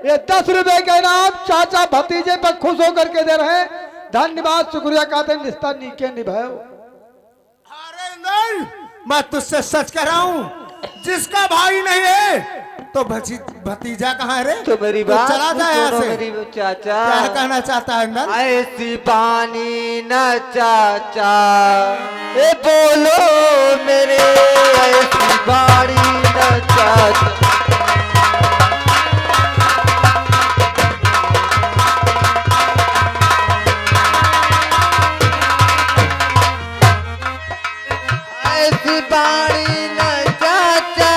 ये 10 रुपए का इनाम चाचा भतीजे पर खुश होकर के दे रहे हैं। धन्यवाद, शुक्रिया कहते हैं, रिश्ता नीके निभाओ। अरे नहीं, मैं तुझसे सच कह रहा हूँ, जिसका भाई नहीं है तो भतीजा कहाँ है रे? तो मेरी बात चला जाए यहाँ से। मेरी चाचा क्या कहना चाहता है नल? ऐसी बानी न चाचा, ए बोलो मेरे, ऐसी बानी न चाचा। ऐसी बानी न चाचा,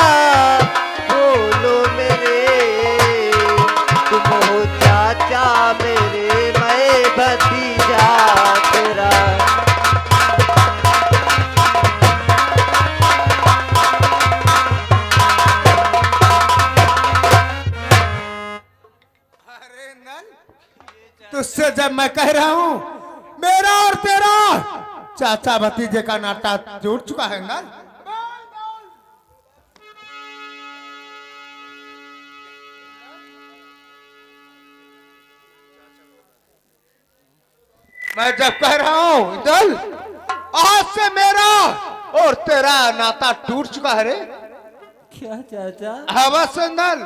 बोलो मेरे, तुम हो चाचा मेरे, मैं भतीजा तेरा। अरे नल, तुझसे जब मैं कह रहा हूँ मेरा और तेरा चाचा भतीजे का नाता जुड़ चुका है नल। मैं जब कह रहा हूँ नल, आज से मेरा और तेरा नाता टूट चुका है रे। क्या चाचा? हवा से नल।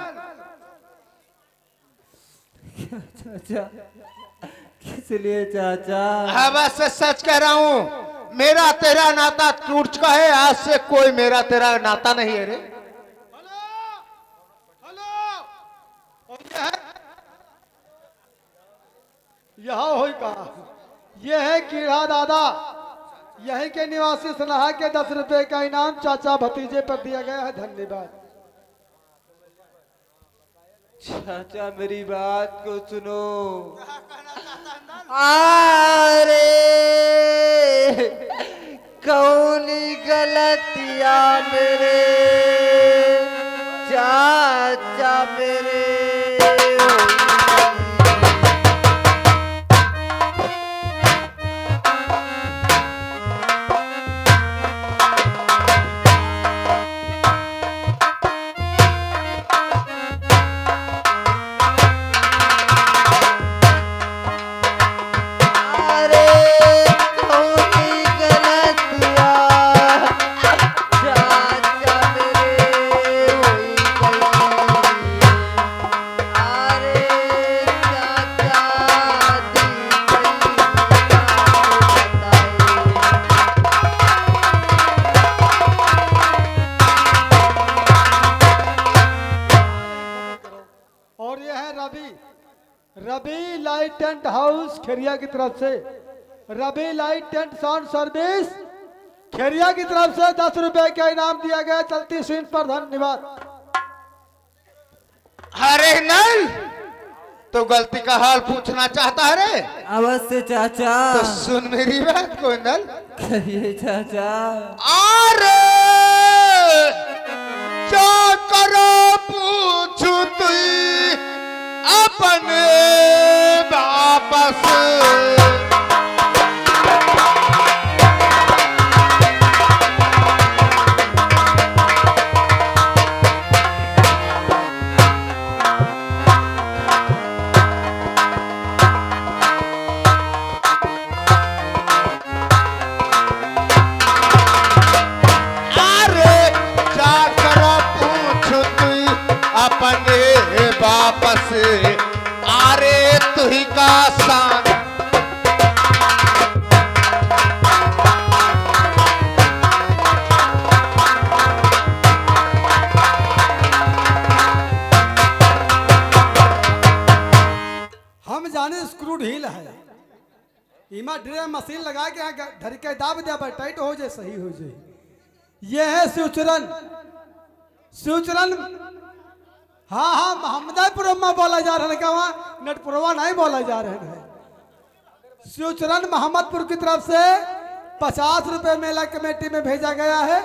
क्या चाचा? किस लिए चाचा? हवा से सच कह रहा हूँ, मेरा तेरा नाता टूट चुका है। आज से कोई मेरा तेरा नाता नहीं है रे। यहाँ हो का ये है कीड़ा दादा, यहीं के निवासी सलाह के 10 रुपए का इनाम चाचा भतीजे पर दिया गया है। धन्यवाद। चाचा मेरी बात को सुनो। अरे कौनी गलतिया मेरे चाचा मेरे। Ravi light tent house Kheria की तरफ से, Ravi light tent sound service Kheria की तरफ से 10 रुपए का इनाम दिया गया चलती स्क्रीन पर। धन्यवाद। अरे नल, तो गलती का हाल पूछना चाहता है रे? अवश्य चाचा। तो सुन मेरी बात को नल। कहिए चाचा। अरे क्या करो पूछू तू अपने वापस। अपने वापस आरे तुही का सान। हम जाने स्क्रू ढील है, इमा ड्रिल मशीन लगा के धर के दाब दिया टाइट हो जाए, सही हो जाए। ये है शिवचरण। शिवचरण हाँ हाँ मोहम्मदपुर में बोला जा रहा है, क्या वहाँ नटपुरवा नहीं बोला जा रहा है। शिवचरण मोहम्मदपुर की तरफ से 50 रुपए मेला कमेटी में भेजा गया है।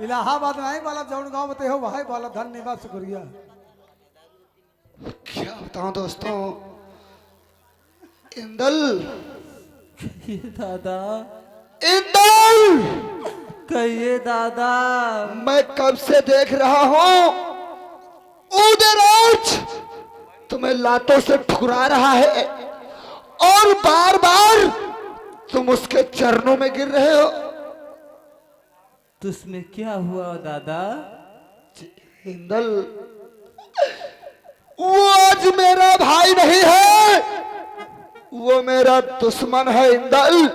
इलाहाबाद नहीं बोला, जौन गाँव बताए हो वही बोला। धन्यवाद, शुक्रिया। क्या बताऊं दोस्तों, इंदल दादा, इंदल कहिए दादा। मैं कब से देख रहा हूं उधर आज तुम्हें लातों से ठुकरा रहा है और बार बार तुम उसके चरणों में गिर रहे हो। तो उसमें क्या हुआ दादा? हिंदल, वो आज मेरा भाई नहीं है, वो मेरा दुश्मन है हिंदल।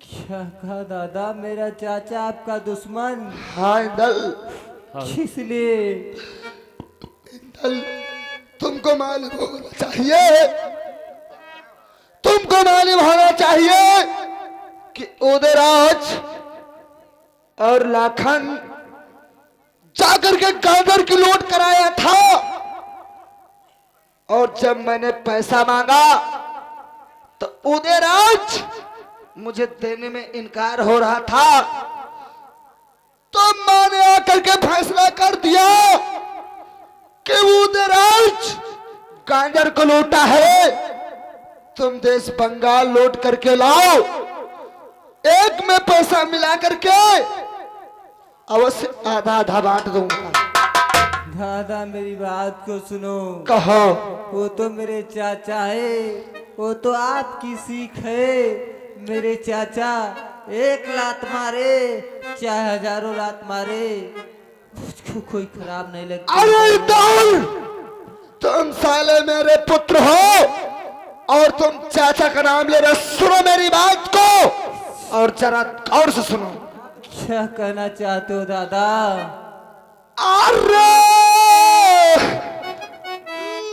क्या कहा दादा? मेरा चाचा आपका दुश्मन? हाँ हिंदल। किस लिए? हिंदल, तुमको मालूम होना चाहिए, तुमको मालूम होना चाहिए कि उदयराज और लाखन जाकर के गाजर की लूट कराया था, और जब मैंने पैसा मांगा तो उदयराज मुझे देने में इनकार हो रहा था। तो मैंने आकर के फैसला कर दिया कि उदयराज गाजर को लूटा है, तुम देश बंगाल लौट करके लाओ, एक में पैसा मिला करके अवश्य आधा आधा बांट दूंगा। दादा मेरी बात को सुनो। कहो। वो तो मेरे चाचा है, वो तो आपकी सीख है। मेरे चाचा एक लात मारे चाहे हजारों लात मारे, मुझको कोई खराब नहीं लगता। अरे दौड़, तुम साले मेरे पुत्र हो और तुम चाचा का नाम ले रहे। सुनो मेरी बात को और जरा गौर से सुनो। क्या कहना चाहते हो दादा? अरे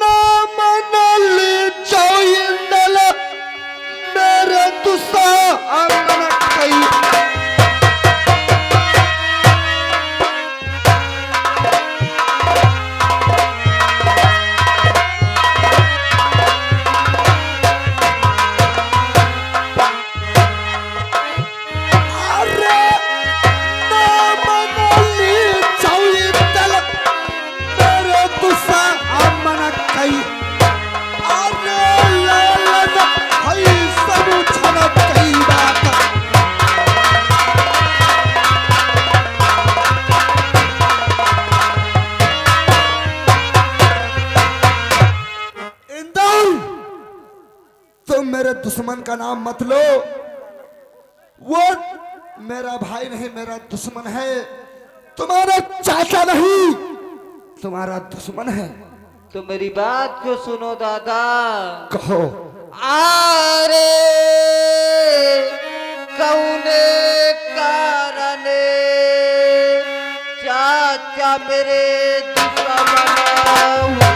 नामनली चौयंदल मेरे दुश्मन कई। तुम मेरे दुश्मन का नाम मत लो, वो मेरा भाई नहीं, मेरा दुश्मन है। तुम्हारा चाचा नहीं, तुम्हारा दुश्मन है। तो मेरी बात को सुनो दादा। कहो। आरे कौने कारणे चाचा मेरे दुश्मन हुए।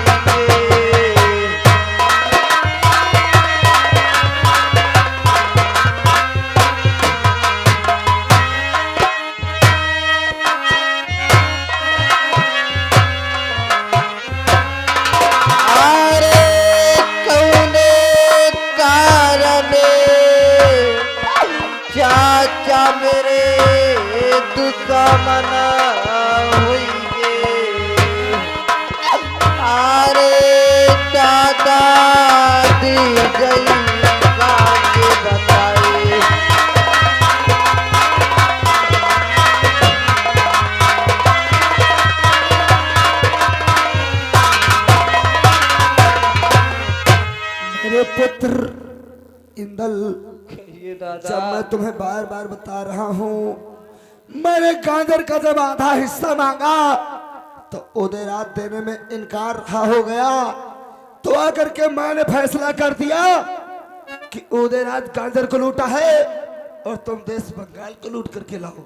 चाचा मेरे दुश्मन हुए। अरे दादा दी गई काके बताए। मेरे पुत्र इंदल, दादा जब मैं तुम्हें बार बार बता रहा हूँ, मैंने गाजर का जब आधा हिस्सा मांगा तो उदयराज देने में इनकार रहा हो गया, तो आकर के मैंने फैसला कर दिया कि उदयराज गाजर को लूटा है और तुम देश बंगाल को लूट करके लाओ।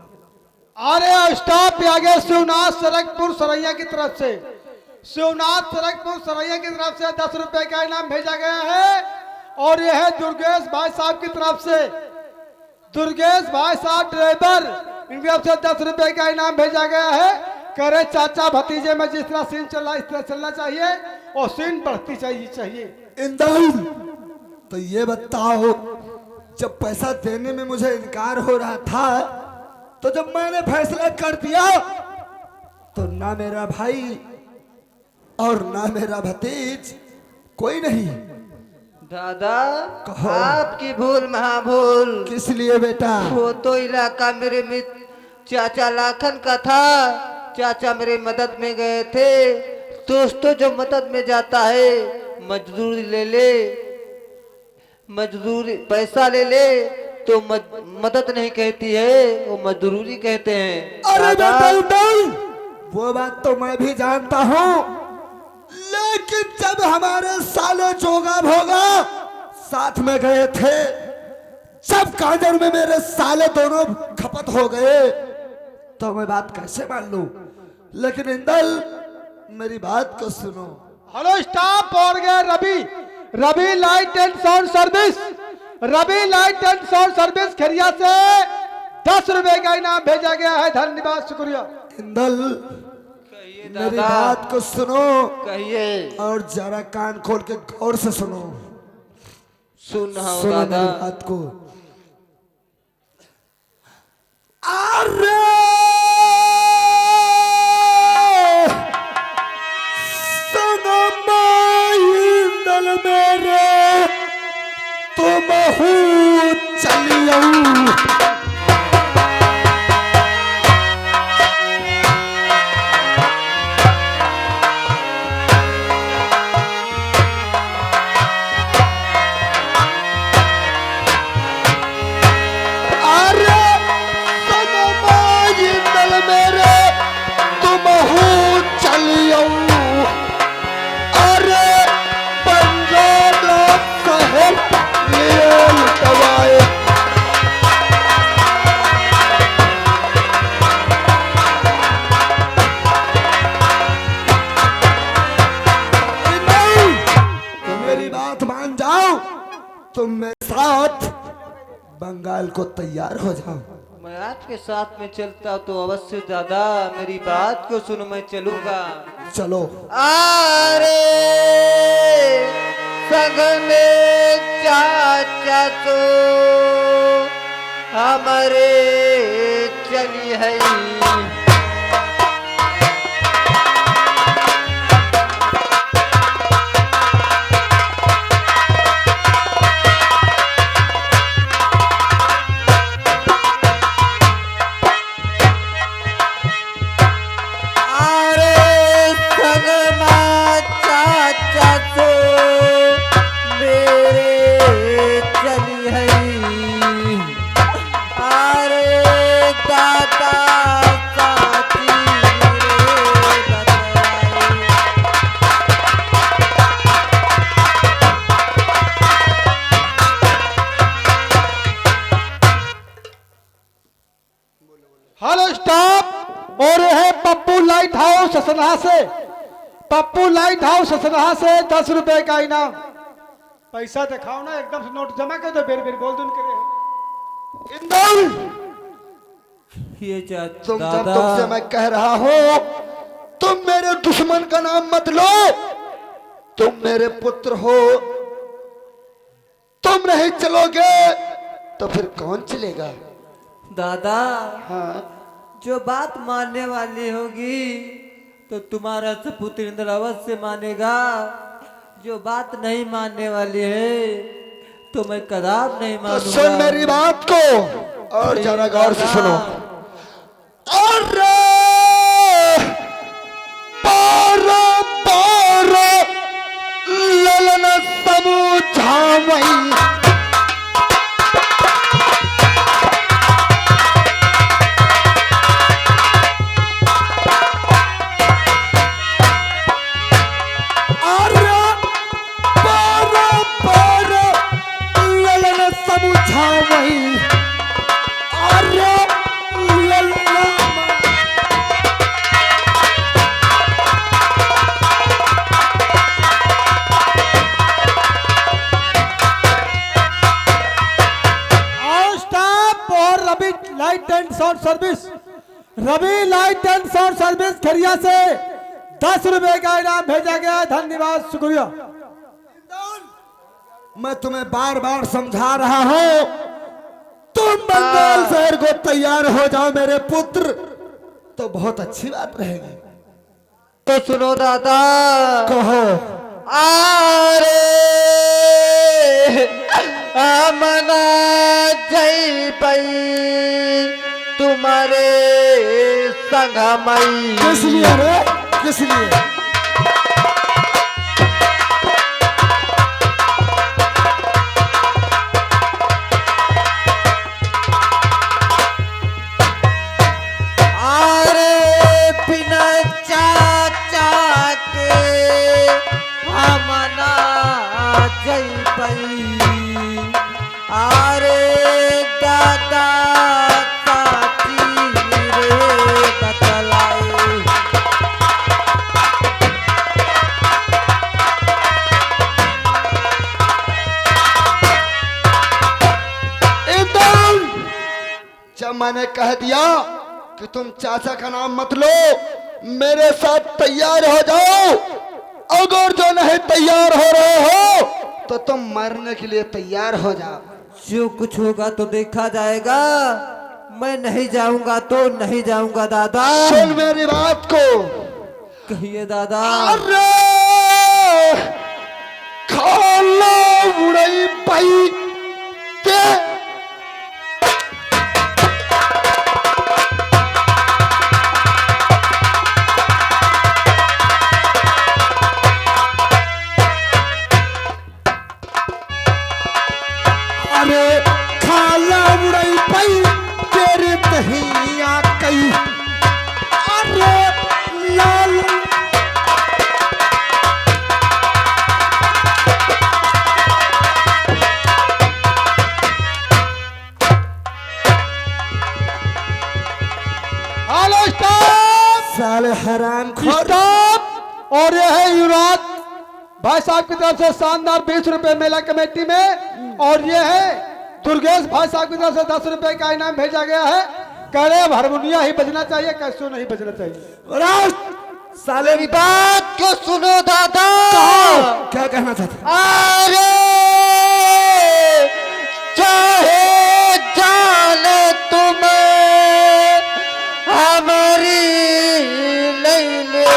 अरे स्टॉप पे आगे शिवनाथ सरकपुर सरैया की तरफ से, शिवनाथ सरकपुर सरैया की तरफ से 10 रुपए का इनाम भेजा गया है। और यह है दुर्गेश भाई साहब की तरफ से, दुर्गेश भाई साहब ड्राइवर, इनकी तरफ से 10 रुपए का इनाम भेजा गया है। करे चाचा भतीजे में जिस तरह सीन चल रहा है इस तरह चलना चाहिए और सीन बढ़ती चाहिए। इंदल, तो ये बताओ, जब पैसा देने में मुझे इनकार हो रहा था, तो जब मैंने फैसला कर दिया तो ना मेरा भाई और ना मेरा भतीज कोई नहीं। दादा कहो। आपकी भूल महाभूल। किस लिए बेटा? वो तो इलाका मेरे मित्र चाचा लाखन का था। चाचा मेरे मदद में गए थे, दोस्तों जो मदद में जाता है मजदूरी ले ले, मजदूरी पैसा ले ले तो मदद नहीं कहती है, वो मजदूरी कहते हैं। अरे दादा, वो बात तो मैं भी जानता हूँ, लेकिन जब हमारे साले जोगा भोगा साथ में गए थे, जब कांजर में मेरे साले दोनों खपत हो गए, तो मैं बात कैसे मान लूं? लेकिन इंदल मेरी बात को सुनो। हेलो स्टाफ, और गया Ravi, Ravi light and sound service, Ravi light and sound service Khariya से 10 रुपए का इनाम भेजा गया है। धन्यवाद, शुक्रिया। इंदल कहिए मेरी दादा, बात को सुनो कहिए। और जरा कान खोल के गौर से सुनो। सुन रहा हूँ सुनो दादा। मेरी बात को। अरे इंदल मेरे तुम चलियो। तुम मेरे साथ बंगाल को तैयार हो जाओ। मैं आपके साथ में चलता तो अवश्य दादा, मेरी बात को सुनो, मैं चलूंगा। चलो। अरे संग में चाचा तो हमारे चली है। हेलो स्टाफ, और यह है पप्पू लाइट हाउस ससनाहा से, पप्पू लाइट हाउस ससनाहा से 10 रुपए का इनाम। पैसा दिखाओ ना, एकदम से नोट जमा कर दो, बेर बेर बोल दूं करे। इंदल ये तुम जब तुमसे मैं कह रहा हूँ तुम मेरे दुश्मन का नाम मत लो, तुम मेरे पुत्र हो, तुम नहीं चलोगे तो फिर कौन चलेगा? दादा, हाँ, जो बात मानने वाली होगी तो तुम्हारा सपुत्र इंद्र अवश्य मानेगा, जो बात नहीं मानने वाली है तो मैं कदाप नहीं तो मानूंगा। सुन मेरी बात को और जरा गौर से सुनो। अरे पारो पारो ललन समझावई, light and sound service, Ravi light and sound service Khariya से 10 रुपए का इनाम भेजा गया। धन्यवाद, शुक्रिया। मैं तुम्हें बार बार समझा रहा हूं, तुम बंगाल शहर को तैयार हो जाओ मेरे पुत्र, तो बहुत अच्छी बात रहेगी। तो सुनो दादा, कहो। अरे मना जय पई तुम्हारे संग मई। किस लिए रे, किस लिए? हमना जई पई अरे दादा काची रे बतलाई जब मैंने कह दिया कि तुम चाचा का नाम मत लो, मेरे साथ तैयार हो जाओ। अगर जो नहीं तैयार हो रहे हो तो तुम मरने के लिए तैयार हो जाओ। जो कुछ होगा तो देखा जाएगा। मैं नहीं जाऊंगा तो नहीं जाऊंगा दादा। सुन मेरी बात को। कहिए दादा। अरे खाला उड़ई पाई ते साले हराम खोर। और यह है युवराज भाई साहब की तरफ से शानदार 20 रुपए मेला कमेटी में, और ये है दुर्गेश भाई साहब की तरफ से 10 रुपए का इनाम भेजा गया है। कह रहे हारमोनिया ही बजना चाहिए, कैसो नहीं बजना चाहिए। साले की बात को सुनो दादा। क्या कहना चाहते? अरे चाहे जाने तुम्हें हमारी नहीं ले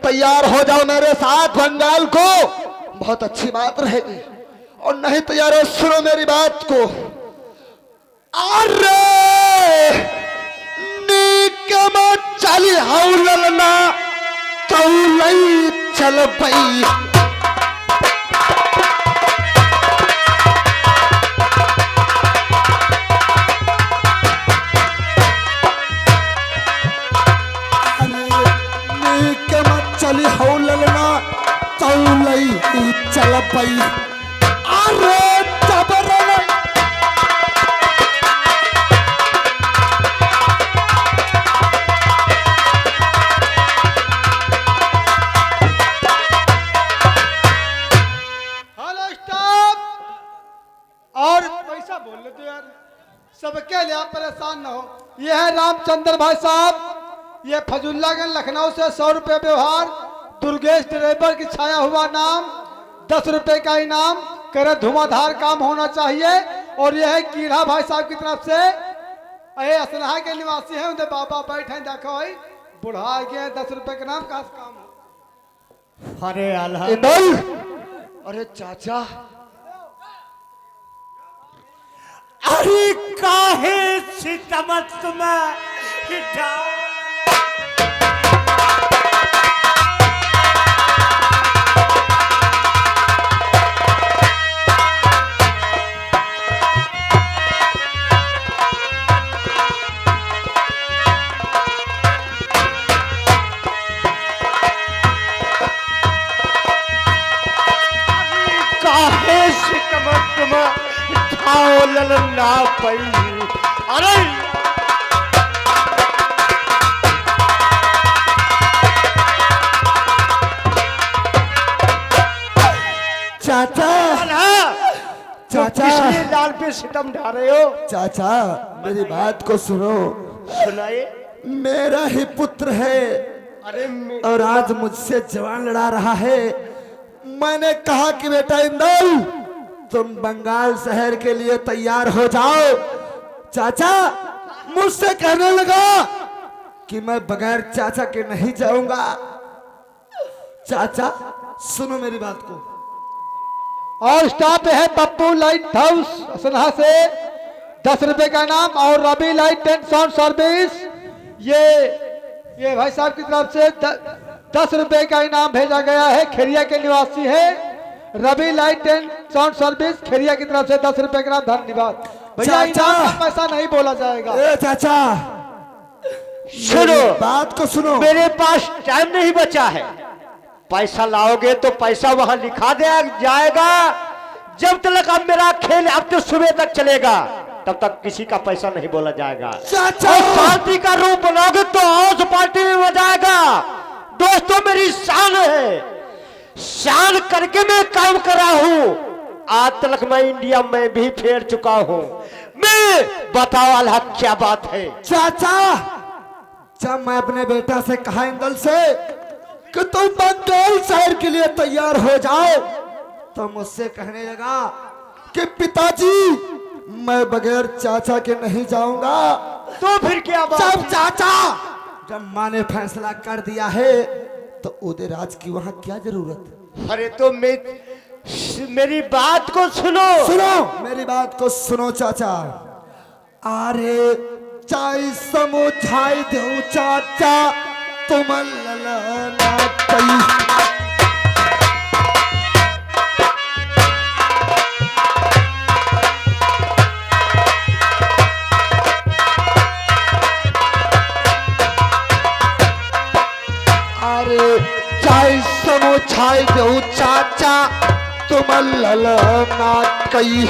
तैयार हो जाओ मेरे साथ बंगाल को, बहुत अच्छी बात रहेगी। और नहीं तैयार हो, सुनो मेरी बात को। अरे निकमा चली हौलना तौलई चल पई। चली हौलना तौलई चल पई। अरे तबरन हेलो स्टाफ। और पैसा बोल ले तो यार, सबके लिए आप परेशान ना हो। ये है रामचंद्र भाई साहब, ये फजुल्लागंज लखनऊ से 100 रुपए व्यवहार। दुर्गेश ड्राइवर की छाया हुआ नाम, 10 रुपए का इनाम। करे धुआंधार काम होना चाहिए। और यह है कीड़ा भाई साहब की तरफ से, ये असलहा के निवासी हैं, उनके बाबा बैठे देखो भाई बुढ़ा गए। 10 रुपए का नाम का काम हो। अरे अल्लाह। अरे चाचा, अरे काहे सितमत में ना पई। अरे चाचा चाचा लाल पे सितम ढा रहे हो। चाचा मेरी बात को सुनो। सुनाए। मेरा ही पुत्र है और आज मुझसे जवान लड़ा रहा है। मैंने कहा कि बेटा इंदल तुम बंगाल शहर के लिए तैयार हो जाओ। चाचा मुझसे कहने लगा कि मैं बगैर चाचा के नहीं जाऊंगा। चाचा सुनो मेरी बात को। और स्टॉप है पप्पू लाइट हाउस सनहा से 10 रुपए का इनाम, और Ravi light and sound service ये भाई साहब की तरफ से 10 रुपए का इनाम भेजा गया है। खेरिया के निवासी है Ravi light and sound service Kheria की तरफ से 10 रुपए का इनाम। धन्यवाद भैया। इनाम का पैसा नहीं बोला जाएगा। ए चाचा सुनो, बात को सुनो। मेरे पास टाइम नहीं बचा है। पैसा लाओगे तो पैसा वहां लिखा दिया जाएगा। जब तक अब मेरा खेल अब तो सुबह तक चलेगा, तब तक किसी का पैसा नहीं बोला जाएगा। चाचा और शांति का रूप बनाओगे तो हाउस पार्टी में हो जाएगा। दोस्तों मेरी शान है, शान करके मैं काम कर रहा हूं। आज तक मैं इंडिया में भी फेर चुका हूं। मैं बताओ वाला क्या बात है। चाचा जब मैं अपने बेटा से कहा इंदल से कि तुम बंगाल शहर के लिए तैयार हो जाओ, तो मुझसे कहने लगा कि पिताजी मैं बगैर चाचा के नहीं जाऊंगा। तो फिर क्या बात? जब चाचा जब माँ ने फैसला कर दिया है तो उदयराज की वहां क्या जरूरत। अरे तो मेरी बात को सुनो। सुनो मेरी बात को सुनो चाचा। अरे चाय समझाई दो चाचा तुम ललना कई। अरे चाय समझाई दो चाचा तुम ललना कई।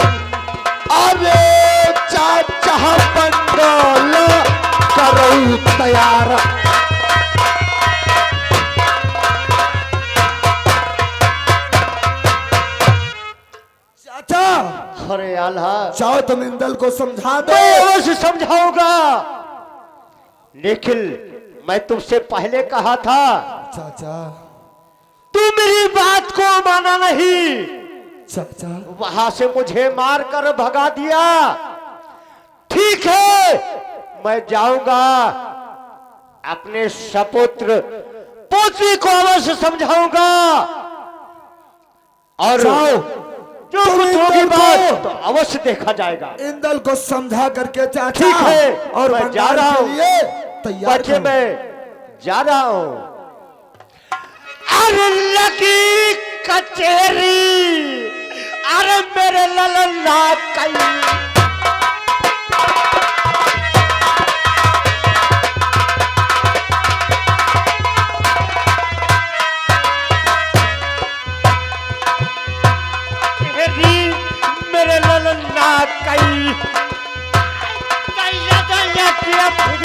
अरे चाचा बंगाल करो तैयार। चाचा अरे आल्हा, चाहो तुम इंदल को समझा दो। मैं अवश्य समझाऊंगा, लेकिन मैं तुमसे पहले कहा था चाचा तू मेरी बात को माना नहीं। चाचा वहां से मुझे मार कर भगा दिया। ठीक है मैं जाऊंगा, अपने सपुत्र पोत्री को अवश्य समझाऊंगा। और जाओ जो कुछ होगी बात तो अवश्य देखा जाएगा। इंदल को समझा करके चाचा। ठीक है और मैं जा रहा के हूं। लिए तैयार बच्चे करो। मैं जा रहा हूं। अरे लगी कचेरी, अरे मेरे ललना कई। मेरे ललना कई किया फिर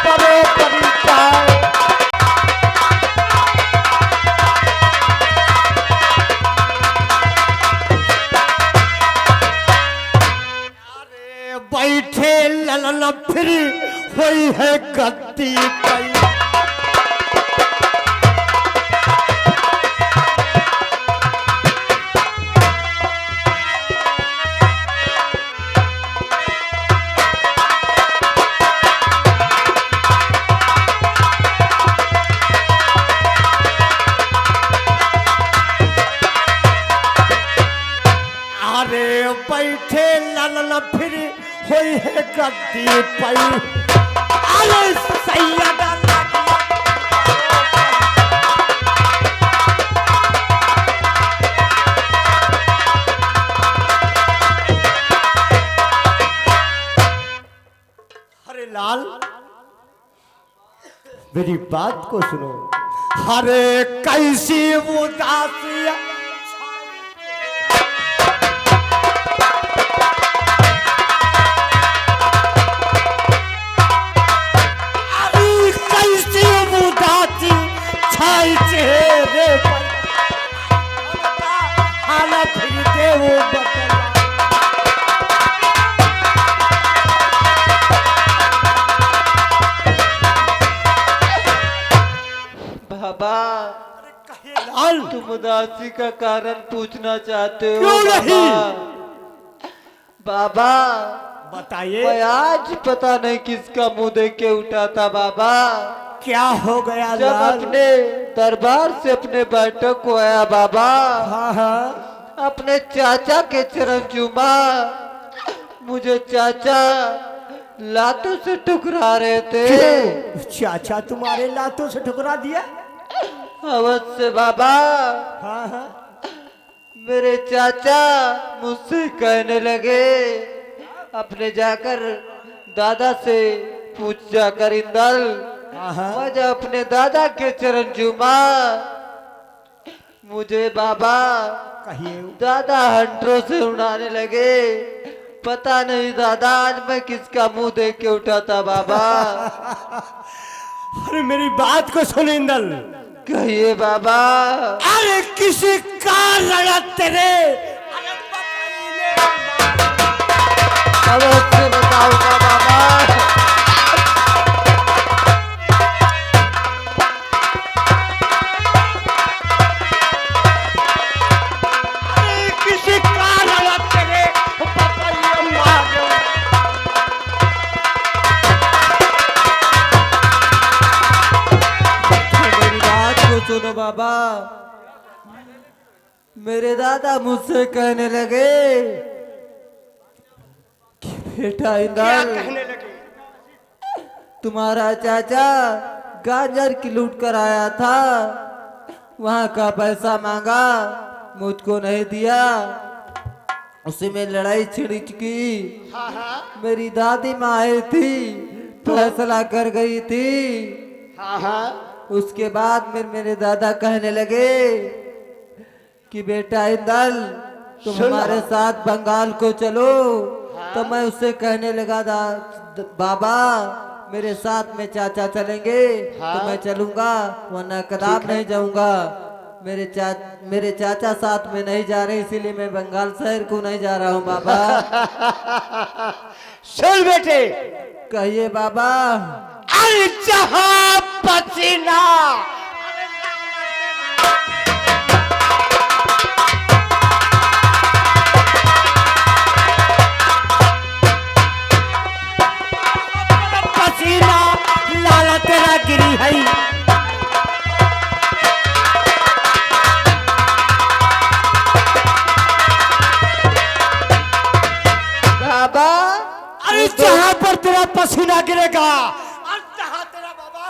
बड़े परिचय। अरे बैठे ललन फिर हुई है गद्दी कई। बैठे ललन फिर हुई है गद्दी पई। अरे सैयदा अरे लाल मेरी बात को सुनो। अरे कैसी उदासी चेहरे पर हालत फिर दे वो बदला। बाबा लाल तुम उदासी का कारण पूछना चाहते हो? क्यों बाबा? नहीं? बाबा बताइए मैं आज पता नहीं किसका मुंह देख के उठा था बाबा। क्या हो गया जब लाल? अपने दरबार से अपने बैठक को आया बाबा, हाँ हाँ अपने चाचा के चरण चूमा। मुझे चाचा लातों से ठुकरा रहे थे। क्यों? चाचा तुम्हारे लातों से ठुकरा दिया? अवश्य बाबा। हाँ हाँ मेरे चाचा मुझसे कहने लगे, अपने जाकर दादा से पूछ जाकर इंदल। हाँ हाँ मैं जब अपने दादा के चरण चूमा, मुझे बाबा कहिए। दादा हंटरों से उड़ाने लगे। पता नहीं दादा आज मैं किसका मुंह देख के उठा था बाबा। अरे मेरी बात को सुन इंदल। कहिए बाबा। अरे किसी का लड़ा तेरे? अवश्य बताऊंगा बाबा। अरे किसी का लड़ा तेरे? पापा ये मार दो। मेरी बात को सुनो बाबा। मेरे दादा मुझसे कहने लगे कि बेटा क्या इंदल, कहने लगे? तुम्हारा चाचा गाजर की लूट कर आया था, वहां का पैसा मांगा, मुझको नहीं दिया, उसी में लड़ाई छिड़ी चुकी। हाँ हाँ मेरी दादी माँ आई थी, फैसला कर गई थी। हाँ हाँ उसके बाद मेरे दादा कहने लगे कि बेटा इंदल तुम सुन। हमारे साथ बंगाल को चलो। तो मैं उससे कहने लगा बाबा मेरे साथ में चाचा चलेंगे तो मैं चलूंगा, वरना कदाप नहीं जाऊंगा। मेरे चाचा साथ में नहीं जा रहे, इसीलिए मैं बंगाल शहर को नहीं जा रहा हूँ बाबा। सुन बेटे। कहिए बाबा। अरे जहां पसीना पसीना लाला तेरा गिरी है। बाबा अरे जहां पर तेरा पसीना गिरेगा और जहां तेरा बाबा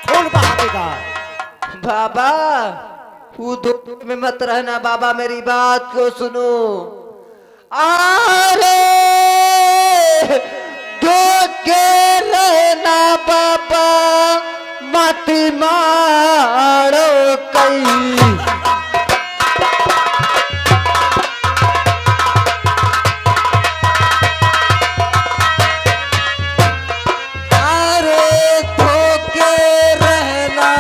खून बहा देगा। बाबा वो धूप में मत रहना बाबा, मेरी बात को सुनो। अरे धो के रहना बाबा, मत मारो कहीं। अरे धोके रहना,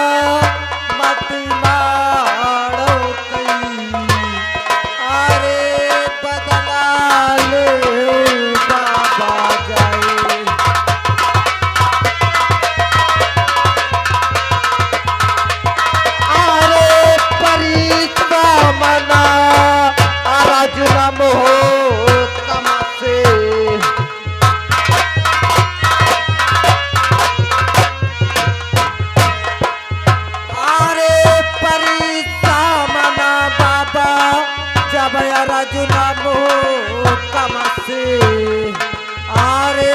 मत मारो कहीं। अरे बदला ले बाबा जाए। अरे परिश्रम मना राजनाम हो कमा से। अरे परिश्रमना बाबा जब राजू नाम हो कम से। अरे